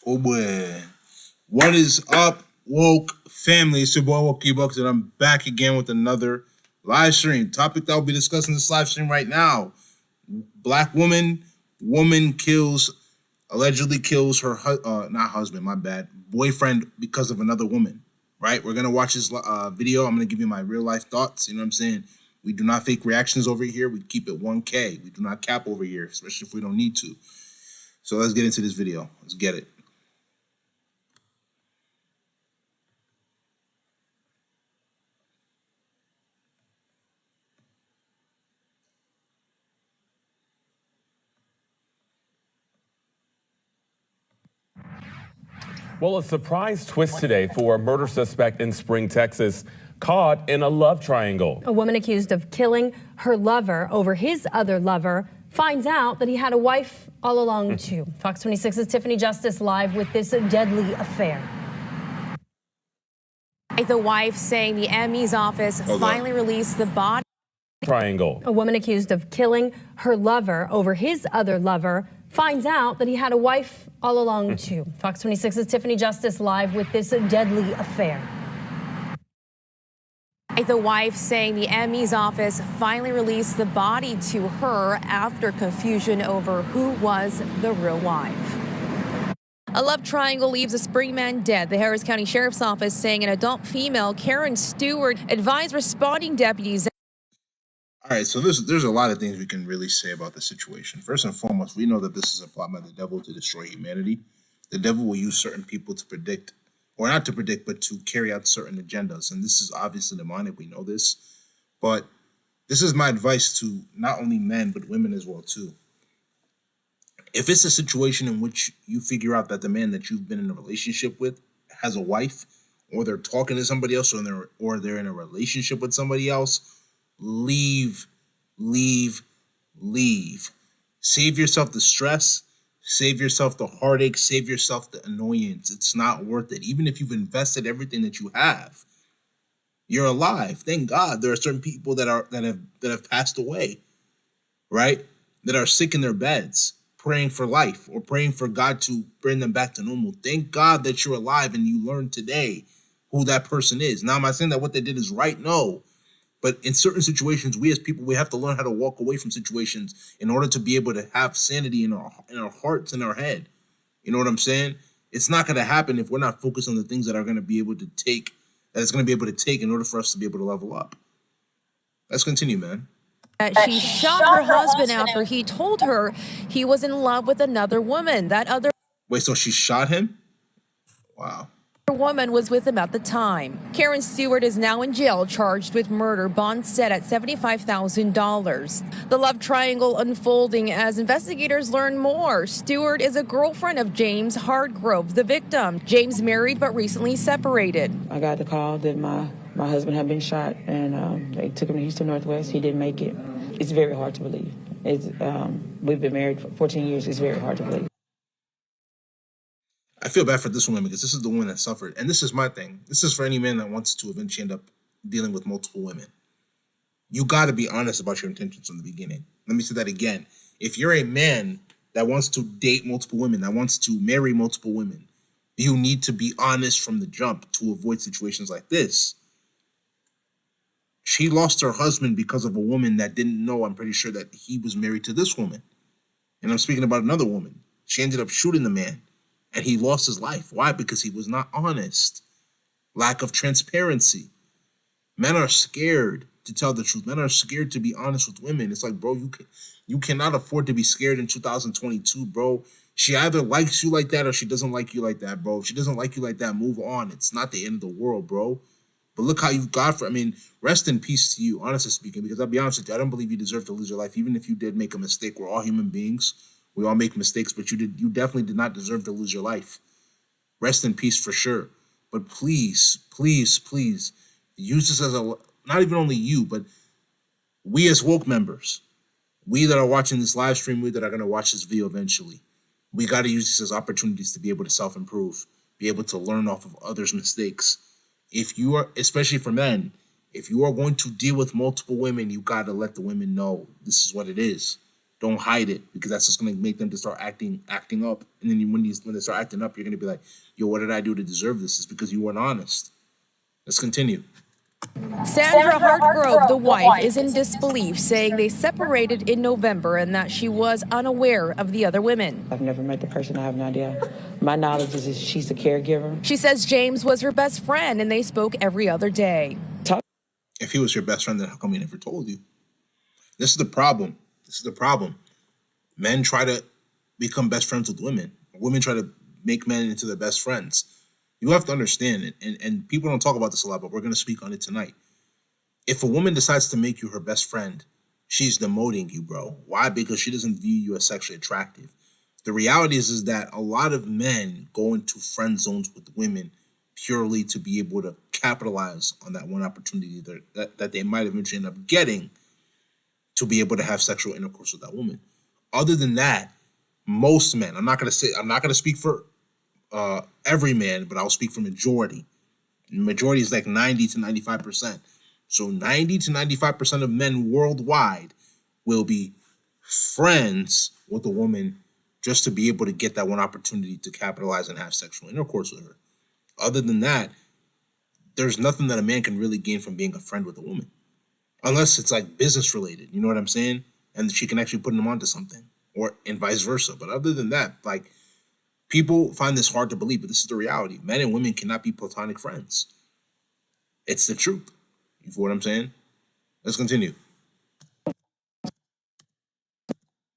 Oh boy. What is up, woke family? It's your boy Wokey Bucks, and I'm back again with another live stream. Topic that I'll be discussing this live stream right now. Black woman allegedly kills her not husband, my bad, boyfriend because of another woman. Right? We're gonna watch this video. I'm gonna give you my real life thoughts. You know what I'm saying? We do not fake reactions over here. We keep it 1K. We do not cap over here, especially if we don't need to. So let's get into this video. Let's get it. Well, a surprise twist today for a murder suspect in Spring, Texas, caught in a love triangle. A woman accused of killing her lover over his other lover finds out that he had a wife all along, too. Fox 26's Tiffany Justice live with this deadly affair. The wife saying the ME's office finally released the body. Triangle. A woman accused of killing her lover over his other lover finds out that he had a wife all along, too. Fox 26's Tiffany Justice live with this deadly affair. The wife saying the ME's office finally released the body to her after confusion over who was the real wife. A love triangle leaves a Spring man dead. The Harris County Sheriff's Office saying an adult female, Karen Stewart, advised responding deputies. All right, so there's a lot of things we can really say about the situation. First and foremost, we know that this is a plot by the devil to destroy humanity. The devil will use certain people to predict, or not to predict, but to carry out certain agendas. And this is obviously demonic. We know this. But this is my advice to not only men, but women as well, too. If it's a situation in which you figure out that the man that you've been in a relationship with has a wife, or they're talking to somebody else, or they're in a relationship with somebody else, leave. Save yourself the stress, save yourself the heartache, save yourself the annoyance. It's not worth it. Even if you've invested everything that you have, you're alive. Thank God. There are certain people that have passed away, right? That are sick in their beds, praying for life or praying for God to bring them back to normal. Thank God that you're alive and you learned today who that person is. Now, am I saying that what they did is right? No. But in certain situations, we as people, we have to learn how to walk away from situations in order to be able to have sanity in our hearts and our head. You know what I'm saying? It's not going to happen if we're not focused on the things that are going to be able to take, that it's going to be able to take in order for us to be able to level up. Let's continue, man. She shot her husband after he told her he was in love with another woman. That other Wait, so she shot him? Wow. woman was with him at the time. Karen Stewart is now in jail, charged with murder, bond set at $75,000. The love triangle unfolding as investigators learn more. Stewart is a girlfriend of James Hardgrove, the victim. James married but recently separated. I got the call that my husband had been shot, and they took him to Houston Northwest. He didn't make it. It's very hard to believe. We've been married for 14 years. It's very hard to believe. I feel bad for this woman because this is the woman that suffered. And this is my thing. This is for any man that wants to eventually end up dealing with multiple women. You got to be honest about your intentions from the beginning. Let me say that again. If you're a man that wants to date multiple women, that wants to marry multiple women, you need to be honest from the jump to avoid situations like this. She lost her husband because of a woman that didn't know, I'm pretty sure, that he was married to this woman. And I'm speaking about another woman. She ended up shooting the man. And he lost his life. Why? Because he was not honest. Lack of transparency. Men are scared to tell the truth. Men are scared to be honest with women. It's like, bro, you cannot afford to be scared in 2022, bro. She either likes you like that or she doesn't like you like that, bro. If she doesn't like you like that, move on. It's not the end of the world, bro. But look how you've got for, I mean, rest in peace to you, honestly speaking, because I'll be honest with you, I don't believe you deserve to lose your life. Even if you did make a mistake, we're all human beings. We all make mistakes, but you definitely did not deserve to lose your life. Rest in peace for sure. But please, please, please, use this as not even only you, but we as woke members, we that are watching this live stream, we that are going to watch this video eventually, we got to use this as opportunities to be able to self-improve, be able to learn off of others' mistakes. If you are, especially for men, if you are going to deal with multiple women, you got to let the women know this is what it is. Don't hide it, because that's just gonna make them to start acting up. And then when they start acting up, you're gonna be like, yo, what did I do to deserve this? It's because you weren't honest. Let's continue. Sandra Hartgrove, the wife, is in disbelief, saying they separated in November and that she was unaware of the other women. I've never met the person. I have no idea. My knowledge is she's a caregiver. She says James was her best friend and they spoke every other day. If he was your best friend, then how come he never told you? This is the problem. Men try to become best friends with women. Women try to make men into their best friends. You have to understand it, and people don't talk about this a lot, but we're going to speak on it tonight. If a woman decides to make you her best friend, she's demoting you, bro. Why? Because she doesn't view you as sexually attractive. The reality is that a lot of men go into friend zones with women purely to be able to capitalize on that one opportunity that they might eventually end up getting to be able to have sexual intercourse with that woman. Other than that, most men, I'm not going to speak for every man, but I'll speak for majority. Majority is like 90 to 95%. So 90 to 95% of men worldwide will be friends with a woman just to be able to get that one opportunity to capitalize and have sexual intercourse with her. Other than that, there's nothing that a man can really gain from being a friend with a woman. Unless it's like business related, you know what I'm saying? And she can actually put him onto something, or and vice versa. But other than that, like, people find this hard to believe, but this is the reality. Men and women cannot be platonic friends. It's the truth. You feel what I'm saying? Let's continue.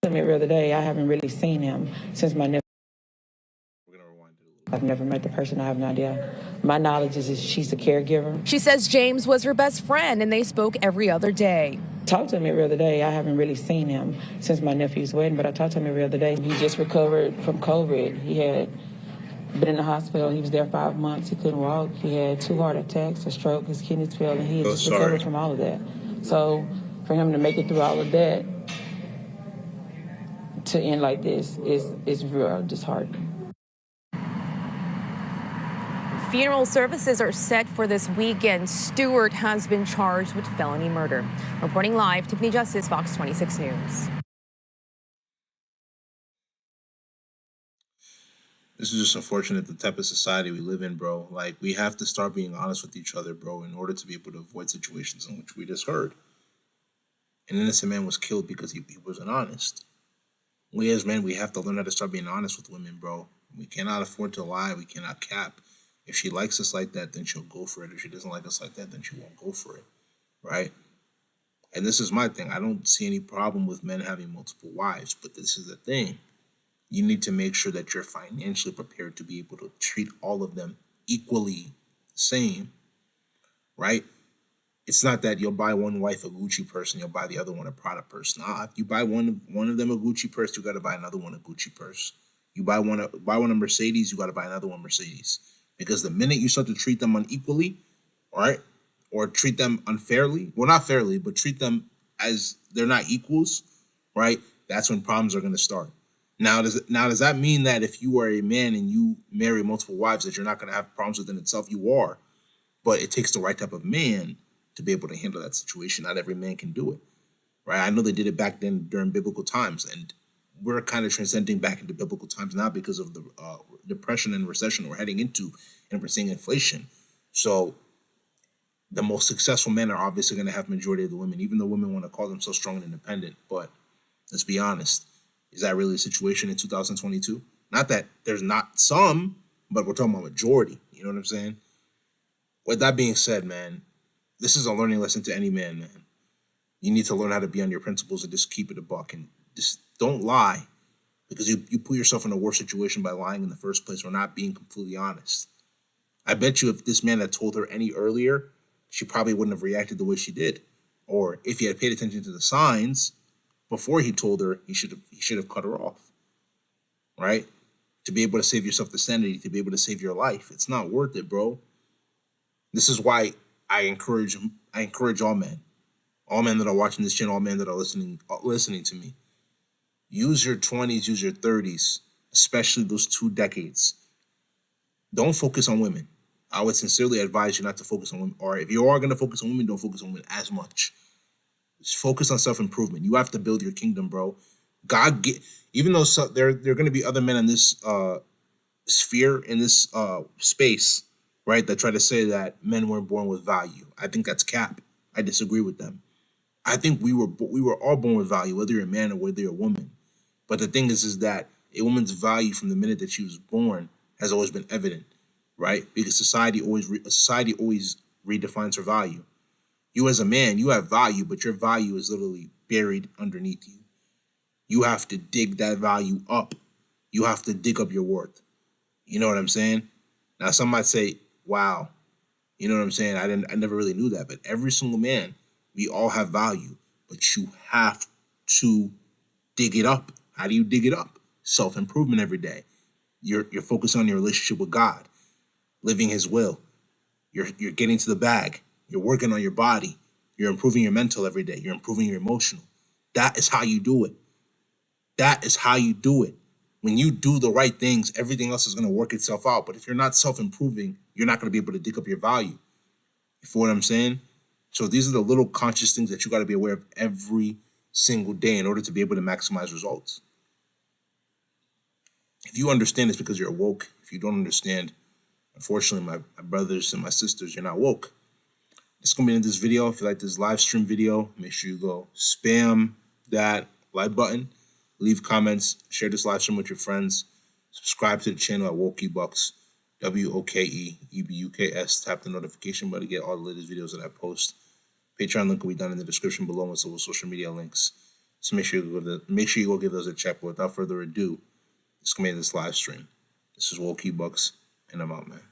The other day, I haven't really seen him since my nephew. We're going to rewind it a little bit. I've never met the person. I have no idea. My knowledge is she's a caregiver. She says James was her best friend and they spoke every other day. Talked to him every other day. I haven't really seen him since my nephew's wedding, but I talked to him every other day. He just recovered from COVID. He had been in the hospital. He was there 5 months. He couldn't walk. He had 2 heart attacks, a stroke, his kidneys failed, and he had just recovered from all of that. So for him to make it through all of that, to end like this is real disheartening. Funeral services are set for this weekend. Stewart has been charged with felony murder. Reporting live, Tiffany Justice, Fox 26 News. This is just unfortunate, the type of society we live in, bro. Like, we have to start being honest with each other, bro, in order to be able to avoid situations in which we just heard. An innocent man was killed because he wasn't honest. We as men, we have to learn how to start being honest with women, bro. We cannot afford to lie. We cannot cap. If she likes us like that, then she'll go for it. If she doesn't like us like that, then she won't go for it, right? And this is my thing. I don't see any problem with men having multiple wives, but this is the thing. You need to make sure that you're financially prepared to be able to treat all of them equally the same, right? It's not that you'll buy one wife a Gucci purse and you'll buy the other one a Prada purse. Nah, if you buy one of them a Gucci purse, you got to buy another one a Gucci purse. You buy one a Mercedes, you got to buy another one Mercedes. Because the minute you start to treat them unequally, right, or treat them unfairly, well, not fairly, but treat them as they're not equals, right, that's when problems are going to start. Now, does that mean that if you are a man and you marry multiple wives that you're not going to have problems within itself? You are. But it takes the right type of man to be able to handle that situation. Not every man can do it, right? I know they did it back then during biblical times, and we're kind of transcending back into biblical times now because of the depression and recession we're heading into, and we're seeing inflation. So the most successful men are obviously going to have majority of the women, even though women want to call themselves strong and independent. But let's be honest, is that really the situation in 2022? Not that there's not some, but we're talking about majority. You know what I'm saying? With that being said, man, this is a learning lesson to any man, man. You need to learn how to be on your principles and just keep it a buck and just don't lie, because you put yourself in a worse situation by lying in the first place or not being completely honest. I bet you if this man had told her any earlier, she probably wouldn't have reacted the way she did. Or if he had paid attention to the signs before he told her, he should have cut her off, right? To be able to save yourself the sanity, to be able to save your life. It's not worth it, bro. This is why I encourage all men that are watching this channel, all men that are listening to me. Use your 20s, use your 30s, especially those 2 decades. Don't focus on women. I would sincerely advise you not to focus on women. Or if you are going to focus on women, don't focus on women as much. Just focus on self-improvement. You have to build your kingdom, bro. Even though there are going to be other men in this sphere, in this space, right, that try to say that men weren't born with value. I think that's cap. I disagree with them. I think we were all born with value, whether you're a man or whether you're a woman. But the thing is that a woman's value from the minute that she was born has always been evident, right? Because society always redefines her value. You as a man, you have value, but your value is literally buried underneath you. You have to dig that value up. You have to dig up your worth. You know what I'm saying? Now, some might say, wow, you know what I'm saying? I never really knew that. But every single man, we all have value, but you have to dig it up. How do you dig it up? Self-improvement every day. You're focused on your relationship with God, living his will. You're getting to the bag. You're working on your body. You're improving your mental every day. You're improving your emotional. That is how you do it. That is how you do it. When you do the right things, everything else is going to work itself out. But if you're not self-improving, you're not going to be able to dig up your value. You feel what I'm saying? So these are the little conscious things that you got to be aware of every single day in order to be able to maximize results. If you understand, it's because you're woke. If you don't understand, unfortunately, my brothers and my sisters, you're not woke. It's going to be in this video. If you like this live stream video, make sure you go spam that like button, leave comments, share this live stream with your friends, subscribe to the channel at WokeEbucks, WOKEEBUKS. Tap the notification button to get all the latest videos that I post. Patreon link will be down in the description below with social media links. So make sure you go give those a check. But without further ado, it's gonna be this live stream. This is WokeEbucks, and I'm out, man.